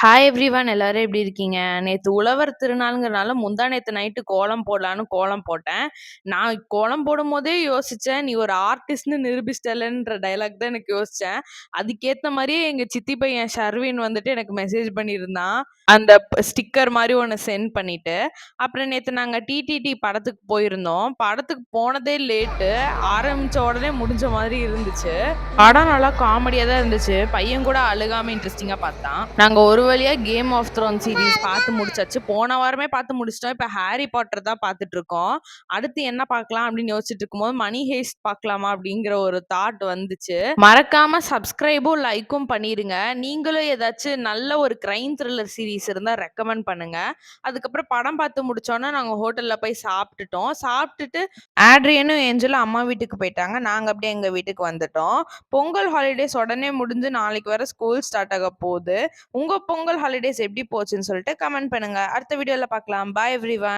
Hi everyone எல்லாரும் எப்படி இருக்கீங்க? நேத்து உழவர் திருநாளுங்கிறனால முந்தா நேத்து நைட்டு கோலம் போடலான்னு கோலம் போட்டேன். நான் கோலம் போடும்போதே யோசிச்சேன், "நீ ஒரு ஆர்டிஸ்ட்ன்னு நிரூபிச்சிட்டலன்ற" டயலாக் தான் எனக்கு யோசிச்சேன். அதுக்கேத்த மாரியே எங்க சித்தி பையன் ஷர்வின் வந்துட்டு எனக்கு மெசேஜ் பண்ணியிருந்தான். அந்த ஸ்டிக்கர் மாரி ஒண்ணு சென்ட் பண்ணிட்டு. அப்புறம் நேத்து நாங்க டிடிடி படத்துக்கு போயிருந்தோம். படத்துக்கு போனதே லேட்டு. ஆரம்பிச்ச உடனே முடிஞ்ச மாதிரி இருந்துச்சு. படம் நல்லா காமெடியா தான் இருந்துச்சு. பையன் கூட அழுகாம இன்ட்ரஸ்டிங்கா பார்த்தான். நாங்க ஒரு வழியா கேம் ஆஃப் த்ரோன் சீரிஸ் பார்த்து முடிச்சாச்சு. போன வாரமே பார்த்து முடிச்சுட்டோம். இப்ப ஹாரி பாட்டர் தான் பார்த்துட்டு இருக்கோம். அடுத்து என்ன பார்க்கலாம் அப்படின்னு யோசிச்சுட்டு இருக்கும்போது, மணி ஹெய்ஸ்ட் பார்க்கலாமா அப்படிங்கிற ஒரு தாட் வந்துச்சு. மறக்காம சப்ஸ்கிரைபும், லைக்கும் பண்ணிருங்க. நீங்களும் ஏதாச்சும் நல்ல ஒரு கிரைம் த்ரில்லர் சீரிஸ் இருந்தா ரெக்கமெண்ட் பண்ணுங்க. அதுக்கப்புறம் படம் பார்த்து முடிச்சோனே நாங்க ஹோட்டல்ல போய் சாப்பிட்டுட்டோம். சாப்பிட்டுட்டு ஆட்ரியனும், ஏஞ்சலும் அம்மா வீட்டுக்கு போயிட்டாங்க. நாங்க அப்படியே எங்க வீட்டுக்கு வந்துட்டோம். பொங்கல் ஹாலிடேஸ் உடனே முடிஞ்சு நாளைக்கு வேற ஸ்கூல் ஸ்டார்ட் ஆக போகுது. உங்க பொங்கல் ஹாலிடேஸ் எப்படி போச்சுன்னு சொல்லிட்டு கமெண்ட் பண்ணுங்க. அடுத்த வீடியோல பார்க்கலாம். பாய் எவ்ரிவன்.